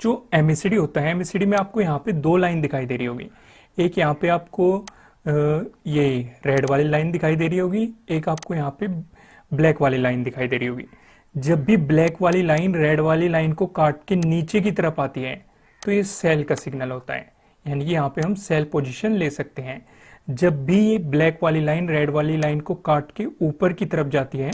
जो MACD होता है, MACD में आपको यहाँ पे दो लाइन दिखाई दे रही होगी। एक यहाँ पे आपको ये रेड वाली लाइन दिखाई दे रही होगी, एक आपको यहाँ पे ब्लैक वाली लाइन दिखाई दे रही होगी। जब भी ब्लैक वाली लाइन रेड वाली लाइन को काट के नीचे की तरफ आती है तो ये सेल का सिग्नल होता है, यानी कि यहाँ पे हम सेल पोजीशन ले सकते हैं। जब भी ये ब्लैक वाली लाइन रेड वाली लाइन को काट के ऊपर की तरफ जाती है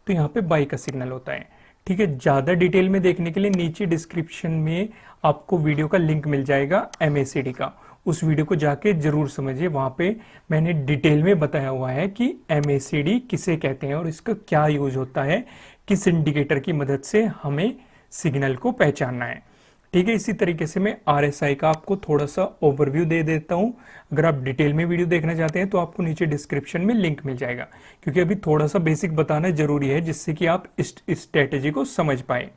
तो यहाँ पे बाई का सिग्नल होता है। ठीक है, ज़्यादा डिटेल में देखने के लिए नीचे डिस्क्रिप्शन में आपको वीडियो का लिंक मिल जाएगा MACD का, उस वीडियो को जाके जरूर समझिए। वहाँ पे मैंने डिटेल में बताया हुआ है कि MACD किसे कहते हैं और इसका क्या यूज होता है, किस इंडिकेटर की मदद से हमें सिग्नल को पहचानना है। ठीक है, इसी तरीके से मैं RSI का आपको थोड़ा सा ओवरव्यू दे देता हूं। अगर आप डिटेल में वीडियो देखना चाहते हैं तो आपको नीचे डिस्क्रिप्शन में लिंक मिल जाएगा, क्योंकि अभी थोड़ा सा बेसिक बताना जरूरी है जिससे कि आप इस स्ट्रेटेजी को समझ पाए।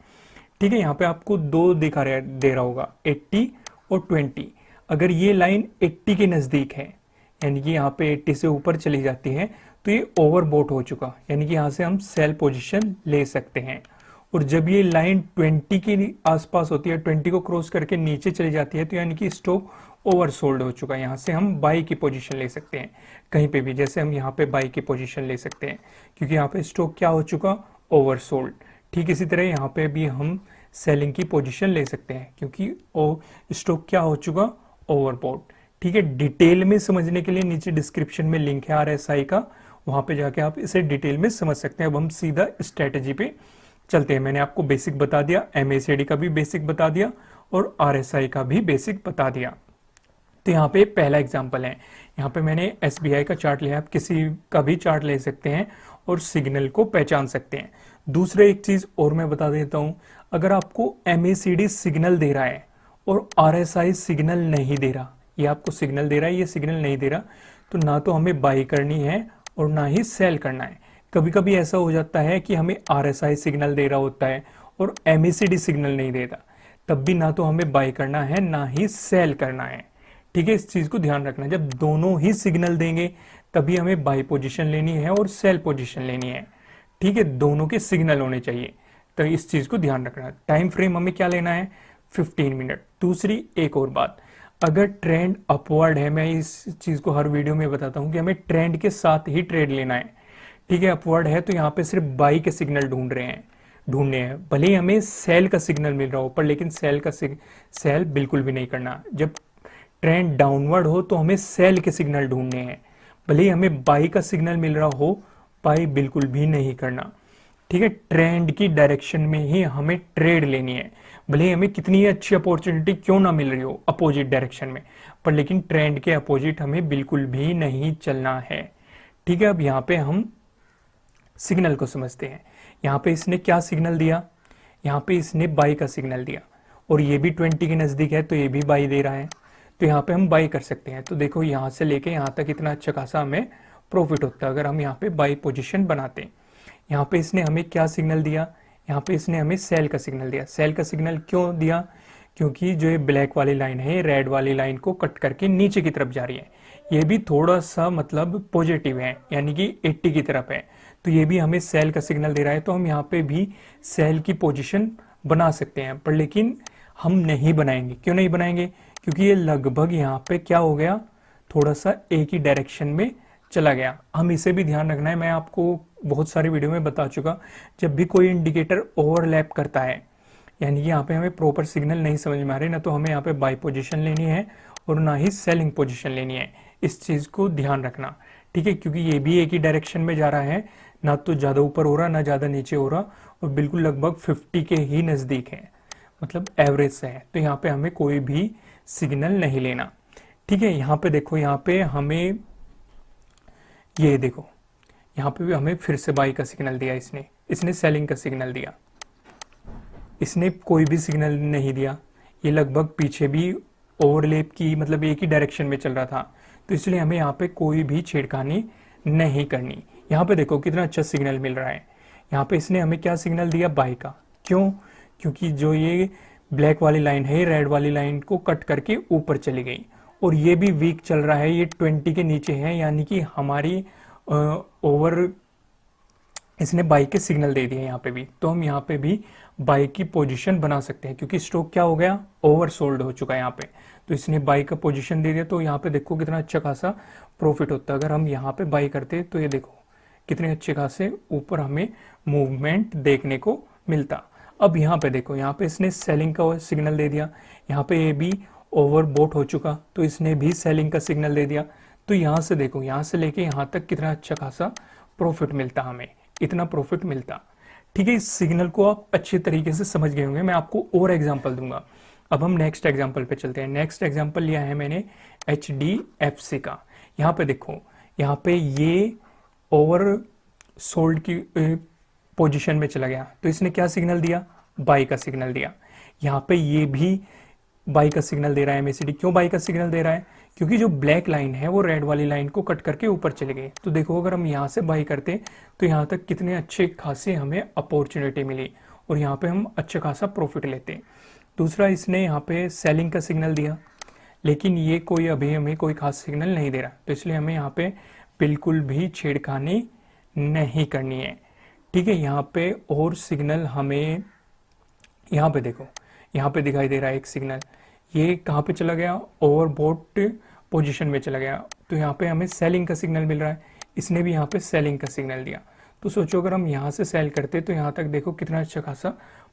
ठीक है, यहाँ पे आपको दो दे रहा होगा, 80 और 20। अगर ये लाइन 80 के नजदीक है, यानी कि यहाँ पे 80 से ऊपर चली जाती है तो ये ओवरबोट हो चुका, यानी कि यहाँ से हम सेल पोजीशन ले सकते हैं। और जब ये लाइन 20 के आसपास होती है, 20 को क्रॉस करके नीचे चली जाती है, तो यानी कि स्टॉक ओवरसोल्ड हो चुका है। यहाँ से हम बाई की पोजीशन ले सकते हैं कहीं पे भी, जैसे हम यहाँ पे बाई की पोजीशन ले सकते हैं क्योंकि यहाँ पे स्टॉक क्या हो चुका, ओवरसोल्ड। ठीक इसी तरह यहाँ पे भी हम सेलिंग की पोजीशन ले सकते हैं क्योंकि स्टॉक क्या हो चुका, ओवरबॉट। ठीक है, डिटेल में समझने के लिए नीचे डिस्क्रिप्शन में लिंक है RSI का, वहां पे जाके आप इसे डिटेल में समझ सकते हैं। अब हम सीधा स्ट्रेटेजी पे चलते हैं। मैंने आपको बेसिक बता दिया, MACD का भी बेसिक बता दिया और RSI का भी बेसिक बता दिया। तो यहाँ पे पहला एग्जांपल है, यहाँ पे मैंने SBI का चार्ट लिया, आप किसी का भी चार्ट ले सकते हैं और सिग्नल को पहचान सकते हैं। दूसरा एक चीज और मैं बता देता हूँ, अगर आपको MACD सिग्नल दे रहा है और RSI सिग्नल नहीं दे रहा, ये आपको सिग्नल दे रहा है, ये सिग्नल नहीं दे रहा, तो ना तो हमें बाई करनी है और ना ही सेल करना है। कभी कभी ऐसा हो जाता है कि हमें RSI सिग्नल दे रहा होता है और MACD सिग्नल नहीं देता, तब भी ना तो हमें बाई करना है ना ही सेल करना है। ठीक है, इस चीज को ध्यान रखना, जब दोनों ही सिग्नल देंगे तभी हमें बाई पोजीशन लेनी है और सेल पोजीशन लेनी है। ठीक है, दोनों के सिग्नल होने चाहिए, तो इस चीज को ध्यान रखना। टाइम फ्रेम हमें क्या लेना है, 15 मिनट। दूसरी एक और बात, अगर ट्रेंड अपवर्ड है, मैं इस चीज को हर वीडियो में बताता हूं कि हमें ट्रेंड के साथ ही ट्रेड लेना है। ठीक है, अपवर्ड है तो यहाँ पे सिर्फ बाई के सिग्नल ढूंढने हैं, भले ही हमें सेल का सिग्नल मिल रहा हो पर, लेकिन सेल बिल्कुल भी नहीं करना। जब ट्रेंड डाउनवर्ड हो तो हमें सेल के सिग्नल ढूंढने हैं, भले ही हमें बाई का सिग्नल मिल रहा हो, बाई बिल्कुल भी नहीं करना। ठीक है, ट्रेंड की डायरेक्शन में ही हमें ट्रेड लेनी है, भले ही हमें कितनी अच्छी अपॉर्चुनिटी क्यों ना मिल रही हो अपोजिट डायरेक्शन में, पर लेकिन ट्रेंड के अपोजिट हमें बिल्कुल भी नहीं चलना है। ठीक है, अब यहाँ पे हम सिग्नल को समझते हैं। यहाँ पे इसने क्या सिग्नल दिया, यहाँ पे इसने बाई का सिग्नल दिया और ये भी 20 के नजदीक है तो ये भी बाई दे रहा है, तो यहाँ पे हम बाई कर सकते हैं। तो देखो यहाँ से लेके यहाँ तक इतना अच्छा खासा हमें प्रॉफिट होता है अगर हम यहाँ पे बाई पोजीशन बनाते हैं। यहाँ पे इसने हमें क्या सिग्नल दिया, यहाँ पे इसने हमें सेल का सिग्नल दिया। सेल का सिग्नल क्यों दिया, क्योंकि जो ये ब्लैक वाली लाइन है, रेड वाली लाइन को कट करके नीचे की तरफ जा रही है, ये भी थोड़ा सा मतलब पॉजिटिव है, यानी कि 80 की तरफ है, तो ये भी हमें सेल का सिग्नल दे रहा है। तो हम यहाँ पे भी सेल की पोजीशन बना सकते हैं, पर लेकिन हम नहीं बनाएंगे। क्यों नहीं बनाएंगे, क्योंकि ये लगभग यहाँ पे क्या हो गया, थोड़ा सा एक ही डायरेक्शन में चला गया। हम इसे भी ध्यान रखना है, मैं आपको बहुत सारी वीडियो में बता चुका, जब भी कोई इंडिकेटर ओवरलैप करता है, यानी कि यहाँ पे हमें प्रॉपर सिग्नल नहीं समझ में आ रही, ना तो हमें यहाँ पे बाई पोजीशन लेनी है और ना ही सेलिंग पोजीशन लेनी है। इस चीज को ध्यान रखना। ठीक है, क्योंकि ये भी एक ही डायरेक्शन में जा रहा है, ना तो ज्यादा ऊपर हो रहा ना ज्यादा नीचे हो रहा, और बिल्कुल लगभग 50 के ही नजदीक है, मतलब एवरेज से है, तो यहाँ पे हमें कोई भी सिग्नल नहीं लेना। ठीक है, यहाँ पे देखो, यहाँ पे हमें ये देखो, यहाँ पे भी हमें फिर से बाई का सिग्नल दिया, इसने सेलिंग का सिग्नल दिया, इसने कोई भी सिग्नल नहीं दिया। ये लगभग पीछे भी ओवरलैप की, मतलब एक ही डायरेक्शन में चल रहा था, तो इसलिए हमें यहाँ पे कोई भी छेड़खानी नहीं करनी। यहाँ पे देखो कितना अच्छा सिग्नल मिल रहा है, यहाँ पे इसने हमें क्या सिग्नल दिया, बाई का। क्यों, क्योंकि जो ये ब्लैक वाली लाइन है, रेड वाली लाइन को कट करके ऊपर चली गई, और ये भी वीक चल रहा है, ये 20 के नीचे है, यानी कि हमारी इसने बाई के सिग्नल दे दिए यहाँ पे भी, तो हम यहाँ पे भी बाई की पोजीशन बना सकते हैं क्योंकि स्टॉक क्या हो गया, ओवरसोल्ड हो चुका है यहाँ पे। तो इसने बाई का पोजीशन दे दिया, तो यहाँ पे देखो कितना अच्छा खासा प्रॉफिट होता है। अगर हम यहाँ पे बाई करते तो ये देखो कितने अच्छे खासे ऊपर हमें मूवमेंट देखने को मिलता। अब यहाँ पे देखो, यहाँ पे इसने सेलिंग का सिग्नल दे दिया, यहाँ पे ये भी ओवरबॉट हो चुका तो इसने भी सेलिंग का सिग्नल दे दिया। तो यहाँ से देखो, यहाँ से लेके यहाँ तक कितना अच्छा खासा प्रॉफिट मिलता हमें, इतना प्रॉफिट मिलता। ठीक है, इस सिग्नल को आप अच्छे तरीके से समझ गए होंगे। मैं आपको और एग्जांपल दूंगा। अब हम नेक्स्ट एग्जांपल पे चलते हैं। नेक्स्ट एग्जांपल लिया है मैंने HDFC का। यहाँ पे देखो, यहाँ पे ये ओवर सोल्ड की पोजीशन में चला गया तो इसने क्या सिग्नल दिया, बाई का सिग्नल दिया। यहाँ पे ये भी बाई का सिग्नल दे रहा है MACD। क्यों बाई का सिग्नल दे रहा है, क्योंकि जो ब्लैक लाइन है वो रेड वाली लाइन को कट करके ऊपर चले गई। तो देखो अगर हम यहाँ से बाई करते तो यहाँ तक कितने अच्छे खासे हमें अपॉर्चुनिटी मिली और यहाँ पे हम अच्छा खासा प्रॉफिट लेते। दूसरा, इसने यहाँ पे सेलिंग का सिग्नल दिया, लेकिन ये कोई अभी हमें कोई खास सिग्नल नहीं दे रहा, तो इसलिए हमें यहाँ पे बिल्कुल भी छेड़खानी नहीं करनी है। ठीक है, यहाँ पे और सिग्नल हमें, यहाँ पे देखो, यहाँ पे दिखाई दे रहा है एक सिग्नल, ये कहाँ पे चला गया, ओवरबॉट पोजीशन में चला गया। तो यहाँ पे हमें सेलिंग का सिग्नल मिल रहा है, इसने भी यहाँ पे सेलिंग का सिग्नल दिया। तो सोचो अगर हम यहाँ से सेल करते तो यहाँ तक देखो कितना अच्छा खासा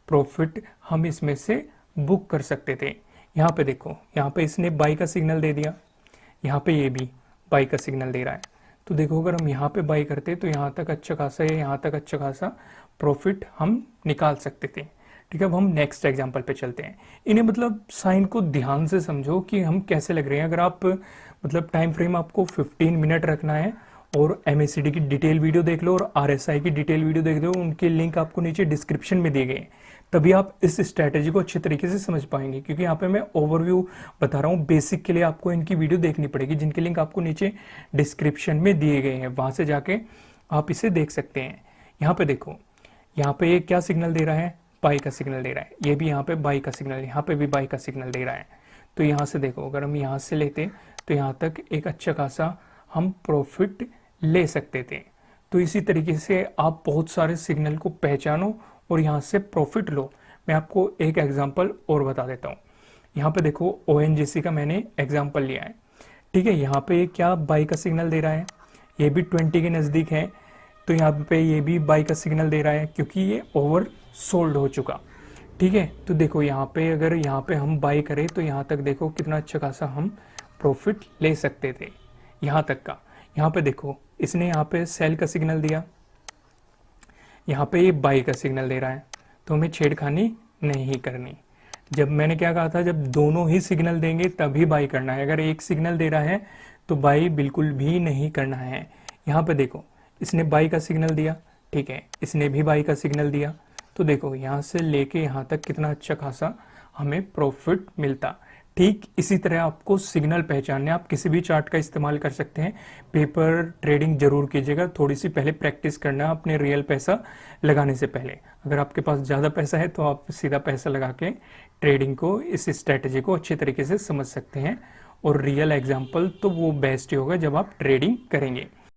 प्रॉफिट हम इसमें से बुक कर सकते थे। यहाँ पे देखो, यहाँ पे इसने बाई का सिग्नल दे दिया, यहाँ पे ये भी बाई का सिग्नल दे रहा है। तो देखो अगर हम यहाँ पे बाई करते तो यहाँ तक अच्छा खासा है, यहाँ तक अच्छा खासा प्रॉफिट हम निकाल सकते थे। ठीक है, अब हम नेक्स्ट एग्जांपल पे चलते हैं। इन्हें मतलब साइन को ध्यान से समझो कि हम कैसे लग रहे हैं। अगर आप मतलब टाइम फ्रेम आपको 15 मिनट रखना है और MACD की डिटेल वीडियो देख लो और RSI की डिटेल वीडियो देख लो, उनके लिंक आपको नीचे डिस्क्रिप्शन में दिए गए हैं, तभी आप इस स्ट्रैटेजी को अच्छे तरीके से समझ पाएंगे। क्योंकि यहाँ पे मैं ओवरव्यू बता रहा हूँ, बेसिक के लिए आपको इनकी वीडियो देखनी पड़ेगी, जिनके लिंक आपको नीचे डिस्क्रिप्शन में दिए गए हैं, वहां से जाके आप इसे देख सकते हैं। यहाँ पे देखो, यहाँ पे ये क्या सिग्नल दे रहा है, बाई का सिग्नल दे रहा है। ये भी यहाँ पे बाई का सिग्नल, यहाँ पे भी बाई का सिग्नल दे रहा है। तो यहाँ से देखो, अगर हम यहाँ से लेते तो यहाँ तक एक अच्छा खासा हम प्रॉफिट ले सकते थे। तो इसी तरीके से आप बहुत सारे सिग्नल को पहचानो और यहाँ से प्रॉफिट लो। मैं आपको एक एग्जांपल और बता देता हूँ। यहाँ पे देखो, ONGC का मैंने एग्जांपल लिया है। ठीक है, यहाँ पे क्या बाई का सिग्नल दे रहा है, ये भी 20 के नज़दीक है। तो यहाँ पे ये भी बाई का सिग्नल दे रहा है क्योंकि ये ओवर सोल्ड हो चुका। ठीक है, तो देखो यहाँ पे अगर यहाँ पे हम बाई करें तो यहाँ तक देखो कितना अच्छा खासा हम प्रॉफिट ले सकते थे, यहाँ तक का। यहाँ पे देखो, इसने यहाँ पे सेल का सिग्नल दिया, यहाँ पे ये बाई का सिग्नल दे रहा है, तो हमें छेड़खानी नहीं करनी। जब मैंने क्या कहा था, जब दोनों ही सिग्नल देंगे तभी बाई करना है। अगर एक सिग्नल दे रहा है तो बाई बिल्कुल भी नहीं करना है। यहाँ पे देखो, इसने बाई का सिग्नल दिया, ठीक है, इसने भी बाई का सिग्नल दिया। तो देखो यहाँ से लेके यहाँ तक कितना अच्छा खासा हमें प्रॉफिट मिलता। ठीक इसी तरह आपको सिग्नल पहचानने, आप किसी भी चार्ट का इस्तेमाल कर सकते हैं। पेपर ट्रेडिंग जरूर कीजिएगा, थोड़ी सी पहले प्रैक्टिस करना अपने रियल पैसा लगाने से पहले। अगर आपके पास ज़्यादा पैसा है तो आप सीधा पैसा लगा के ट्रेडिंग को, इस स्ट्रैटेजी को अच्छे तरीके से समझ सकते हैं। और रियल एग्जाम्पल तो वो बेस्ट ही होगा जब आप ट्रेडिंग करेंगे।